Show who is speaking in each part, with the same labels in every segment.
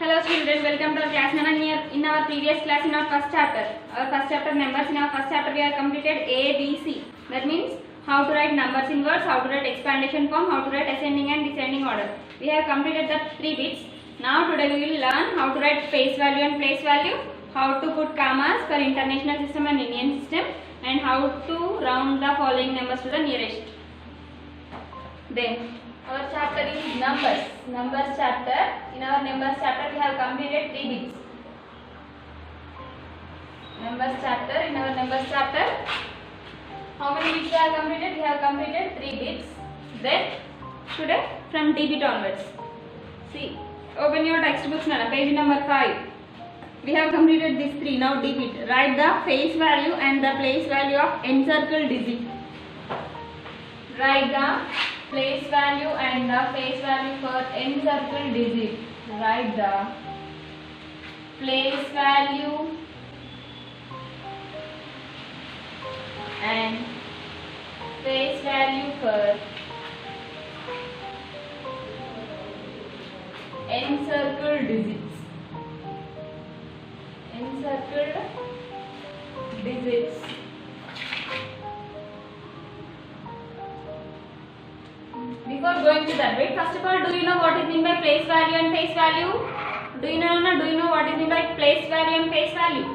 Speaker 1: Hello children, welcome to our class 9 here. In our previous class, in our first chapter numbers, in our first chapter we have completed A, B, C. That means how to write numbers in words, how to write expandation form, how to write ascending and descending order. We have completed the 3 bits. Now today we will learn how to write face value and place value, how to put commas for international system and Indian system, and how to round the following numbers to the nearest. Then our chapter is numbers chapter. In our numbers chapter we have completed 3 bits. Numbers chapter. In our numbers chapter, how many bits we have completed? We have completed 3 bits. Then today from D bit onwards. See, open your textbooks now, page number 5. We have completed these 3. Now D bit. Write the face value and the place value of encircled digit. Write the place value and the face value for encircled digit. Write the place value and face value for encircled digits. Encircled digits. Before going to that, wait, first of all, do you know what is meant by place value and face value? Do you know what is meant by place value and face value?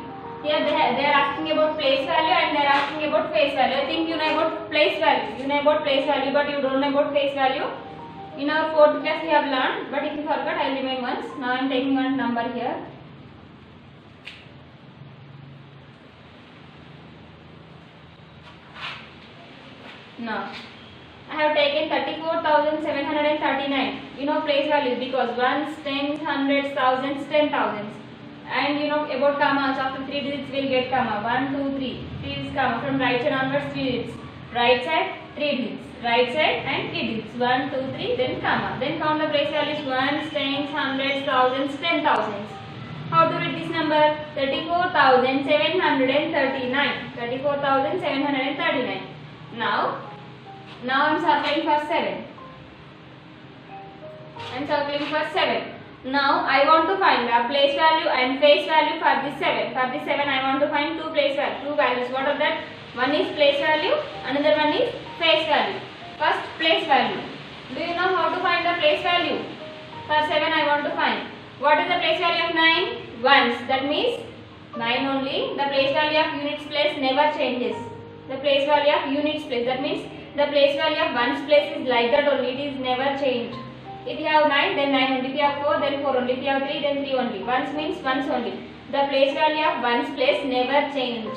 Speaker 1: Here they are asking about place value and they are asking about face value. I think you know about place value. You know about place value, but you don't know about face value. In our 4th class we have learned, but if you forgot, I will remind once. Now I am taking one number here. Now I have taken 34,739. You know place value because ones, tens, hundreds, thousands, 10,000s. And you know about commas. After 3 digits we will get comma. 1, 2, 3. 3 is comma. From right side onwards 3 digits. Right side 3 digits. Right side and 3 digits. 1, 2, 3. Then comma. Then count the place values. Ones, tens, hundreds, thousands, 10,000s. How to read this number? 34,739. 34,739. Now I am circling for 7. I am circling for 7. Now I want to find the place value and face value for this 7. For this 7 I want to find two values. What are that? One is place value, another one is face value. First place value. Do you know how to find the place value? For 7 I want to find. What is the place value of 9? Ones. That means 9 only. The place value of units place never changes. The place value of units place. That means the place value of ones place is like that only. It is never changed. If you have 9, then 9 only. If you have 4, then 4 only. If you have 3, then 3 only. Ones means ones only. The place value of ones place never change.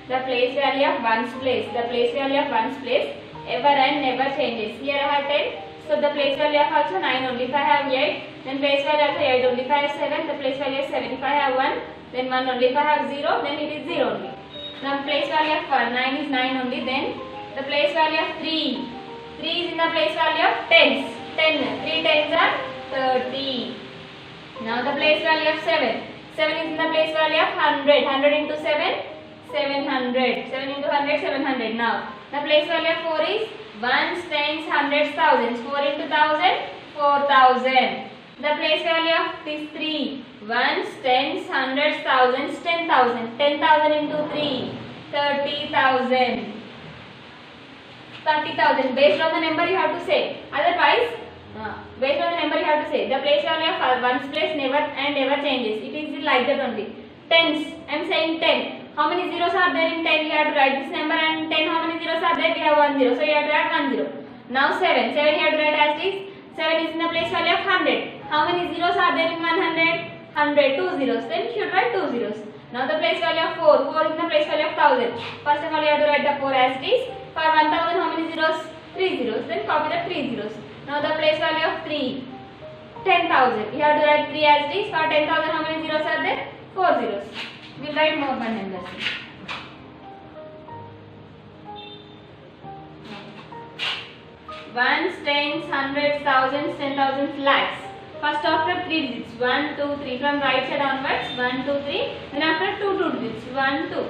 Speaker 1: The place value of ones place. The place value of ones place ever and never changes. Here I have 10. So the place value of also 9 only. If I have 8, then place value also 8 only. If I have 7, the place value is 7. If I have 1, then 1 only. If I have 0, then it is 0 only. Now place value of 9 is 9 only. Then the place value of 3. 3 is in the place value of tens. 10. 3 tens are 30. Now the place value of 7. 7 is in the place value of 100. 100 into 7, 700. 7 into 100, 700. Now the place value of 4 is ones, tens, hundreds, thousands. 4 into 1000, 4000. The place value of these 3. Ones, tens, hundreds, thousands, 10,000. 10,000 into 3, 30,000. 30,000. Based on the number you have to say. Otherwise, based on the number you have to say. The place value of ones place never and ever changes. It is like that only. Tens. I am saying 10. How many zeros are there in 10? You have to write this number, and 10. How many zeros are there? We have 1 0. So you have to add 1 0. Now 7. 7 you have to write as this. 7 is in the place value of 100. How many zeros are there in 100? 100. 2 zeros. Then you should write 2 zeros. Now the place value of 4. 4 is in the place value of 1000. First of all you have to write the 4 as this. For 1000 how many zeros? 3 zeros. Then copy the 3 zeros. Now the place value of 3. 10,000. You have to write 3 as this. For 10,000 how many zeros are there? 4 zeros. We will write more one numbers. Ones, tens, hundreds, thousands, 10,000, lakhs. First after 3 digits. 1, 2, 3. From right side onwards. 1, 2, 3. Then after 2 digits. 1, 2.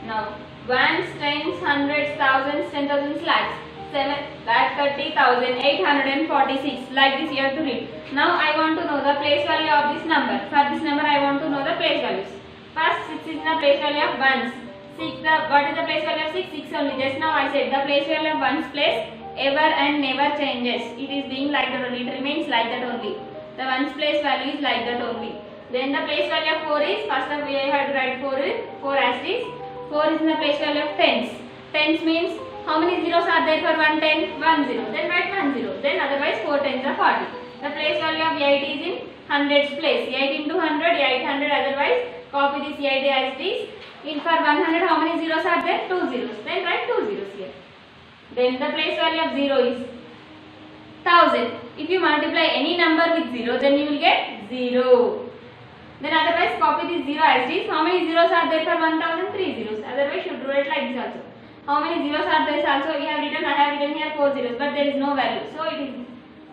Speaker 1: Now ones, tens, hundreds, thousands, 10,000, lakhs. 30,846. Like this you have to read. Now I want to know the place value of this number. For this number I want to know the place values. First 6 is the place value of ones. What is the place value of 6? 6 only. Just now I said the place value of ones place ever and never changes. It is being like that only. It remains like that only. The ones place value is like that only. Then the place value of 4 is, first we have to write 4 as it is. 4 is in the place value of tens. Tens means how many zeros are there for 1 10? 1 0. Then write 1 0. Then otherwise 4 tens are 40. The place value of 8 is in hundreds place. 8 into 100, 800. Otherwise copy this 8 as it is. In for 100 how many zeros are there? 2 zeros. Then write 2 zeros here. Then the place value of 0 is 1000. If you multiply any number with 0, then you will get 0. Then otherwise copy this 0 as it is. How many zeros are there for 1000? 3 zeros. Otherwise should write like this also. How many zeros are there also? I have written here 4 zeros, but there is no value. So it is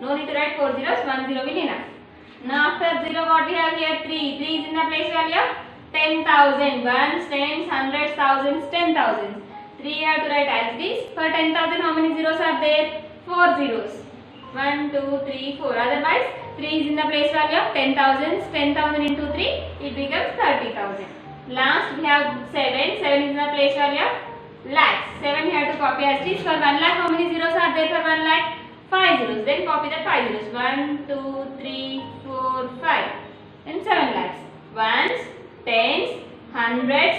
Speaker 1: no need to write 4 zeros. 1 zero will enough. Now after 0 what we have here? 3. 3 is in the place value of 10,000. Ones, tens, hundreds, thousands, 10,000. 3 you have to write as it is. For 10,000 how many zeros are there? 4 zeros. 1, 2, 3, 4. Otherwise 3 is in the place value of 10,000. 10,000 into 3 it becomes 30,000. Last we have 7. 7 is in the place value of lakhs. 7 you have to copy as it is. For 1 lakh how many zeros are there for 1 lakh? 5 zeros. Then copy the 5 zeros. 1, 2, 3, 4, 5. Then 7 lakhs. Ones, tens, hundreds,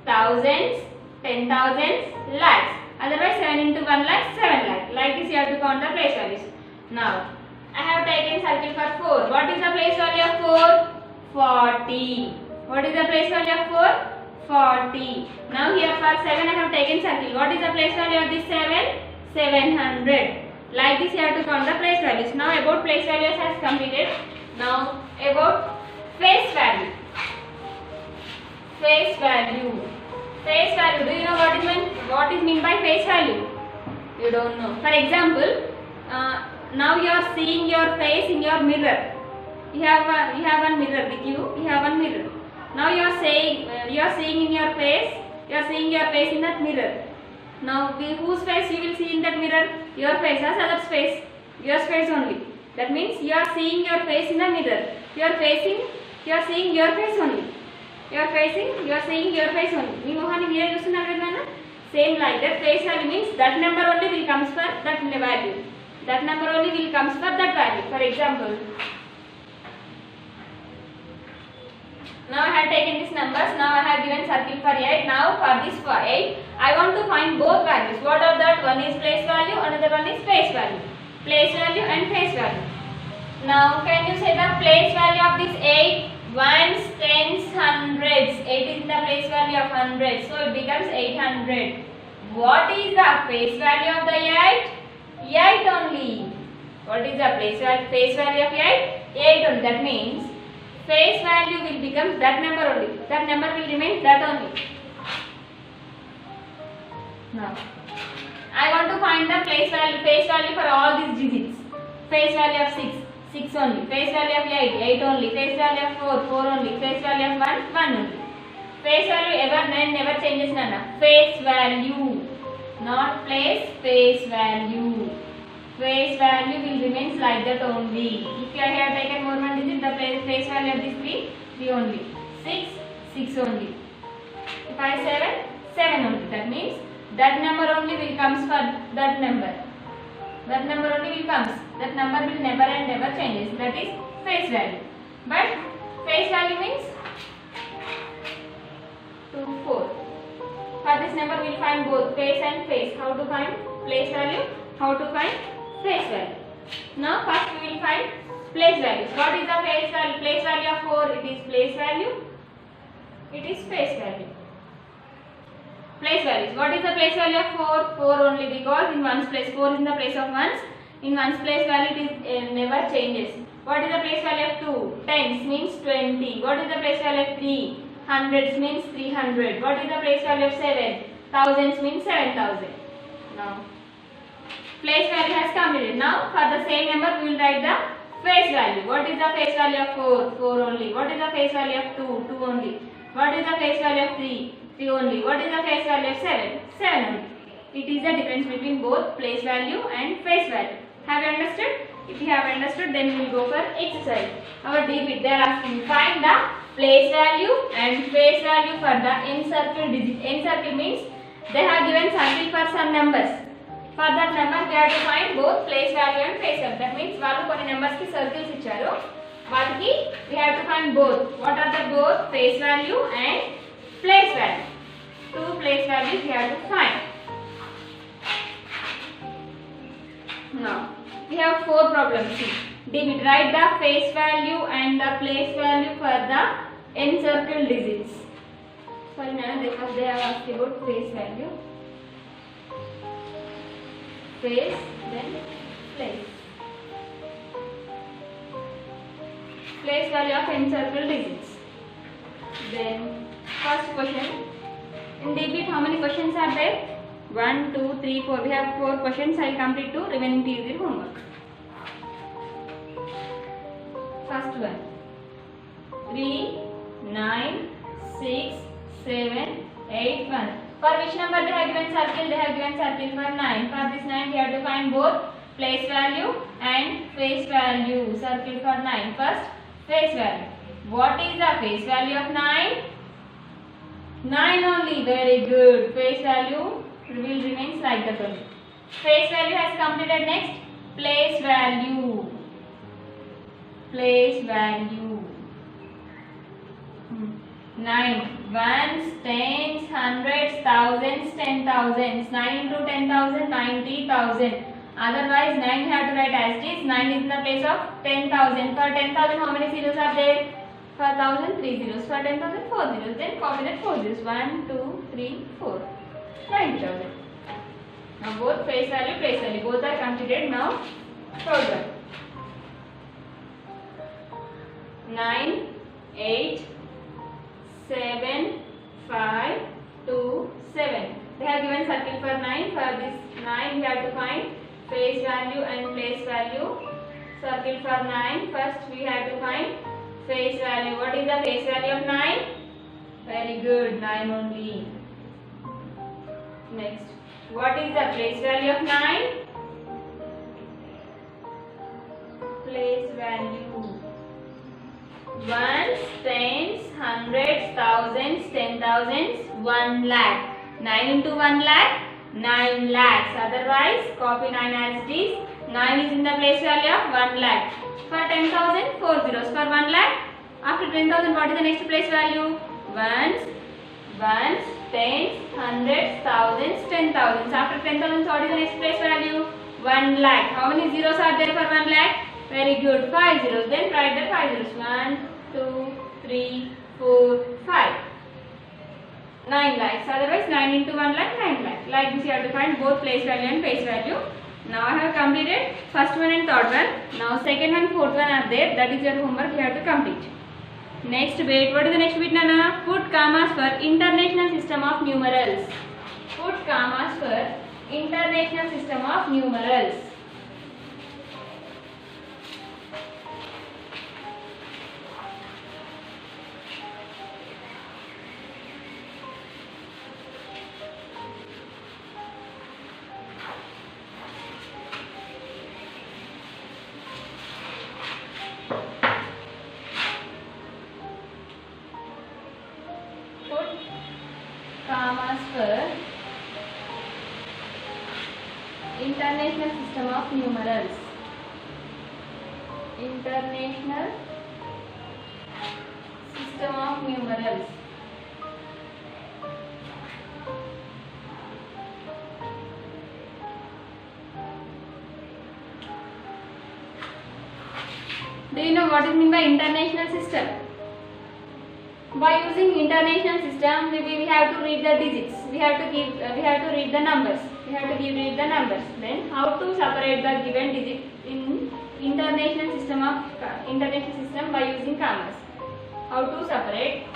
Speaker 1: thousands, 10,000s, lakhs. Otherwise 7 into 1 lakh, 7 lakh. Like this you have to count the place values. Now I have taken circle for 4. What is the place value of 4? 40. What is the place value of 4? 40. Now here for 7 I have taken circle. What is the place value of this 7? 700. Like this you have to count the place values. Now about place values has completed. Now about face value. Face value. Face value. Do you know what is meant by face value? You don't know. For example, now you are seeing your face in your mirror. You have one mirror with you. You have one mirror. Now you are seeing in your face. You are seeing your face in that mirror. Now whose face you will see in that mirror? Your face or other's face? Your face only. That means you are seeing your face in the mirror. You are seeing your face only. You are seeing your face only. మీ మొహాన్ని మీరే చూస్తున్నారు కదా. Same like that. Face value means that number only will comes for that value. That number only will comes for that value. For example, now I have taken these numbers. Now I have given circle for 8. Now for this for 8, I want to find both values. What are that? One is place value, another one is face value. Place value and face value. Now can you say the place value of this 8? Ones, tens, hundreds. 8 is the place value of hundreds, so it becomes 800. What is the face value of the 8? 8 only. What is the face value of 8? 8 only. That means face value will become that number only. That number will remain that only. Now I want to find the face value for all these digits. Face value of 6. 6 only. Face value of 8, 8 only. Face value of 4, 4 only. Face value of 1, 1 only. Face value never changes, Nana. Face value, not place. Face value. Face value will remain like that only. If I have taken more one digit, the face value of this 3 only. 6, 6 only. If I 7, 7 only. That means that number only will comes for that number. That number only will comes. That number will never and never changes. That is face value. But face value means 2, 4. For this number we will find both face and face. How to find place value? How to find face value? Now first we will find place value. What is the place value of 4? It is place value. It is face value. Place values. What is the place value of 4? 4 only, because in ones place 4 is in the place of ones. In ones place value it is never changes. What is the place value of 2? Tens means 20. What is the place value of 3? Hundreds means 300. What is the place value of 7? Thousands means 7,000. Now place value has completed. Now for the same number we will write the face value. What is the face value of 4? 4 only. What is the face value of 2? 2 only. What is the face value of 3? 3 only. What is the face value of 7? 7 only. It is the difference between both place value and face value. Have you understood? If you have understood, then we will go for exercise. Our DB, they are asking find the place value and face value for the encircled digit. Encircle means they have given circle for some numbers. For that number, we have to find both place value and face value. That means వాళ్ళు కొన్ని numbers కి circles ఇచ్చారు. వాటికి we have to find both. What are the both? Face value and place value. Two place values we have to find. Now we have four problems. David, write the face value and the place value for the encircled digits. Sorry, now because they have asked about face value. Face, then place. Place value of encircled digits. Then first question. In DB, how many questions are there? 1, 2, 3, 4. We have 4 questions. I will complete 2. Remaining is the homework. First one. 3, 9, 6, 7, 8, 1. For which number they have given circle? They have given circle for 9. For this 9, we have to find both place value and face value. Circle for 9. First, face value. What is the face value of 9? 9 only. Very good. Face value will remain like that only. Face value has completed. Next, place value. Place value. 9. Ones, tens, hundreds, thousands, 10,000s. 9 into 10,000, 90,000. Otherwise, 9 have to write as it is. 9 is in the place of 10,000. For 10,000, how many zeros are there? For 1,000, 3 zeros. For 10,000, 4 zeros. Then copy that 4 zeros. 1, 2, 3, 4. 90,000. Now both face value, place value, both are completed. Now third one. 9, 8, 7, 5, 2, 7. They have given circle for 9. For this 9, we have to find face value and place value. Circle for 9. First, we have to find face value. What is the face value of 9? Very good, 9 only. Next, what is the place value of 9? Place value. Ones, tens, hundreds, thousands, 10,000s, 1 lakh. 9 into 1 lakh, 9 lakhs. Otherwise, copy 9 as it is. 9 is in the place value of 1 lakh. For 10,000, 4 zeros. For 1 lakh, after 10,000, what is the next place value? Ones, tens, hundreds, thousands, 10,000s. After 10,000, what is the next place value? 1 lakh. How many zeros are there for 1 lakh? Very good. 5 zeros. Then write the 5 zeros. 1, 2, 3, 4, 5. 9 lakhs. Otherwise, 9 into 1 lakh, 9 lakh. Like this, you have to find both place value and face value. Now I have completed first one and third one. Now second and fourth one are there. That is your homework. You have to complete. Next bit. What is the next bit, Nana? Put commas for International System of Numerals. Put commas for International System of Numerals. Commas for International System of Numerals. International System of Numerals. Do you know what is meant by international system? By using international system, we have to read the digits. We have to read the numbers. Read the numbers. Then how to separate the given digit in international system by using commas. How to separate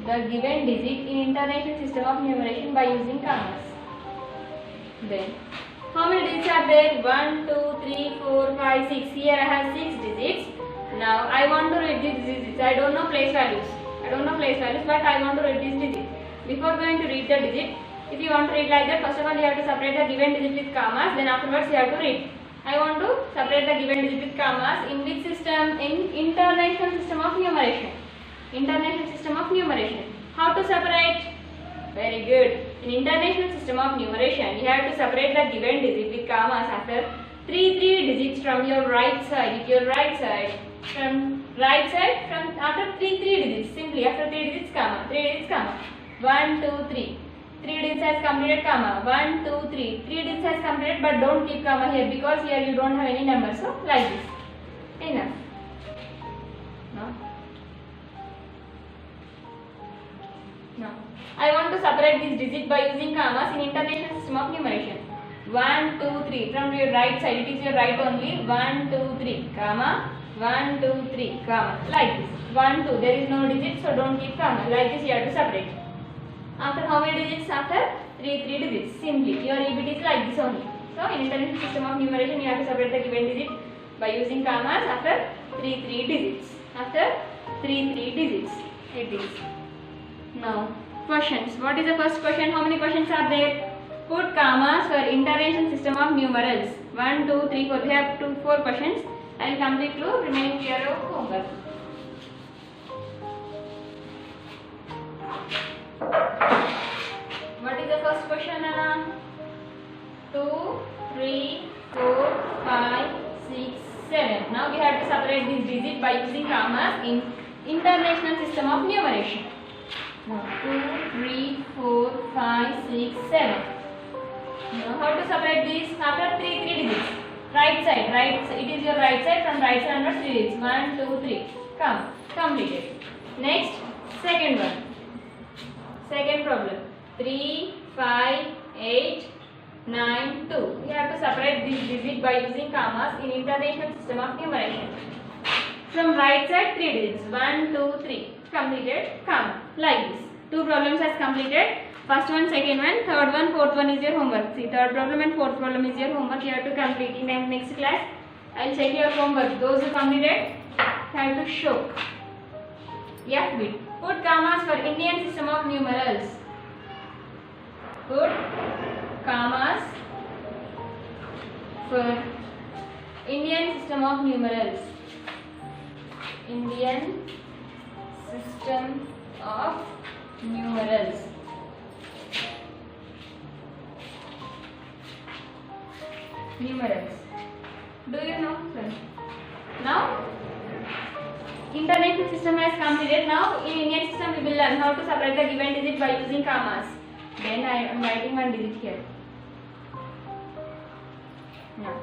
Speaker 1: the given digit in international system of numeration by using commas. Then how many digits are there? 1, 2, 3, 4, 5, 6. Here I have 6 digits. Now I want to read these digits. I don't know place values, but I want to read this digit. Before going to read the digit, If you want to read like that, first of all you have to separate the given digit with commas, then afterwards you have to read. I want to separate the given digit with commas in which system? In international system of numeration. International system of numeration. How to separate? Very good. In international system of numeration, you have to separate the given digit with commas after three digits from your right side. Your right side, from right side, from after three digits. Simply after 3 digits, comma. 3 digits, comma. 1, 2, 3. 3 digits has completed, comma. 1, 2, 3. 3 digits has completed, but don't keep comma here because here you don't have any number. So like this. Enough. No. No. I want to separate this digit by using commas in international system of numeration. 1, 2, 3. From your right side, it is your right only. 1, 2, 3, comma. 1, 2, 3, comma. Like this. 1, 2. There is no digit, so don't keep comma. Like this, you have to separate. After how many digits? After 3 digits. Simply, your EBT is like this only. So, in international system of numeration, you have to separate the given digit by using commas after 3 digits. After 3 digits. It is. Now, questions. What is the first question? How many questions are there? Put commas for international system of numerals. 1, 2, 3, 4. We have 4 questions. I will complete to remaining year of homework. What is the first question, Anna? 2, 3, 4, 5, 6, 7. Now we have to separate this digit by using commas in international system of numeration. 2, 3, 4, 5, 6, 7. Now how to separate this? After 3 digits. Right side, it is your right side. From right side onwards 3 digits. 1, 2, 3. Come, completed. Next, second one. Second problem. 3, 5, 8, 9, 2. We have to separate this digit by using commas in international system of numeration. From right side 3 digits. 1, 2, 3. Completed. Comma. Like this. 2 problems has completed. First one, second one, third one, fourth one is your homework. See, third problem and fourth problem is your homework. You have to complete in the next class. I will check your homework. Those who completed have to show. F bit. Put commas for Indian system of numerals. Put commas for Indian system of numerals. Indian system of numerals. Numerals. Do you know? Now, international system has completed. Now, in Indian system, we will learn how to separate the given digit by using commas. Then I am writing one digit here. Now,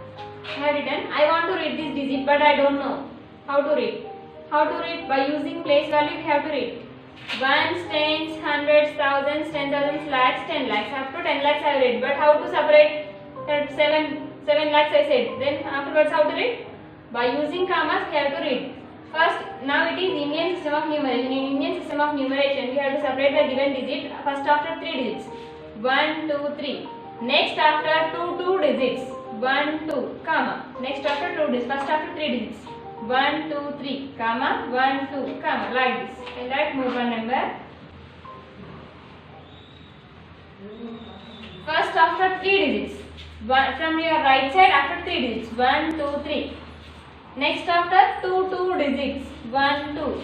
Speaker 1: I have written. I want to read this digit, but I don't know how to read. How to read? By using place value, we have to read. Ones, tens, hundreds, thousands, 10,000, lakhs, 10 lakhs. Up to 10 lakhs I have read. But how to separate 7 lakhs I said. Then afterwards how to read? By using commas we have to read. First, now it is Indian system of numeration. In Indian system of numeration, we have to separate the given digit first after 3 digits. 1, 2, 3. Next after 2 digits. 1, 2, comma. Next after 2 digits. First after 3 digits. 1, 2, 3, comma. 1, 2, comma. Like this. And write move one number. First after 3 digits. From your right side after 3 digits. 1, 2, 3. Next after 2 digits. 1, 2.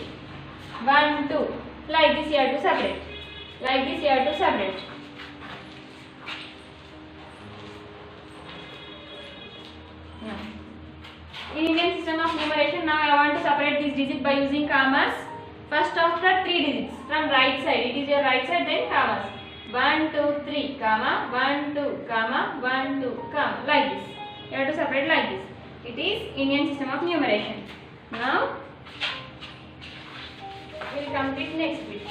Speaker 1: 1, 2. Like this you have to separate. Like this you have to separate. Now, in Indian system of numeration, now I want to separate this digit by using commas. First after 3 digits. From right side. It is your right side, then commas. 1, 2, 3, comma, 1, 2, comma, 1, 2, comma, like this. You have to separate like this. It is Indian system of numeration. Now, we will complete next bit.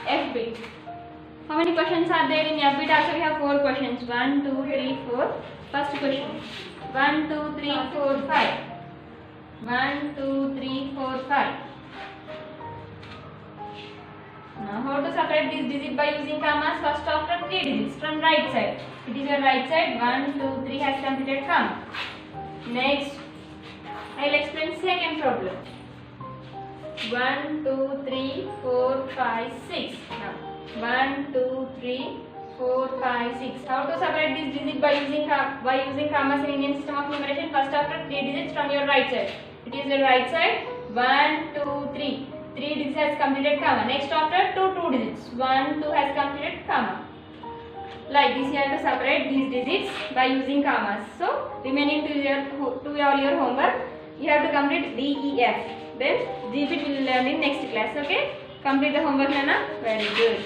Speaker 1: F bit. How many questions are there in F bit? Also, we have 4 questions. 1, 2, 3, 4. First question. 1, 2, 3, 4, 5. 1, 2, 3, 4, 5. Now, how to separate this digit by using commas? First after 3 digits from right side. It is your right side. 1, 2, 3 has completed comma. Next, I will explain second problem. 1, 2, 3, 4, 5, 6. Now, 1, 2, 3, 4, 5, 6. How to separate these digits by using commas in Indian system of numeration? First, after 3 digits from your right side. It is your right side. 1, 2, 3. 3 digits has completed comma. Next, after 2 digits. 1, 2 has completed comma. Like this, you have to separate these digits by using commas. So, remaining to your homework, you have to complete D, E, F. Then, G bit we will learn in next class. Okay? Complete the homework, Nana. Very good.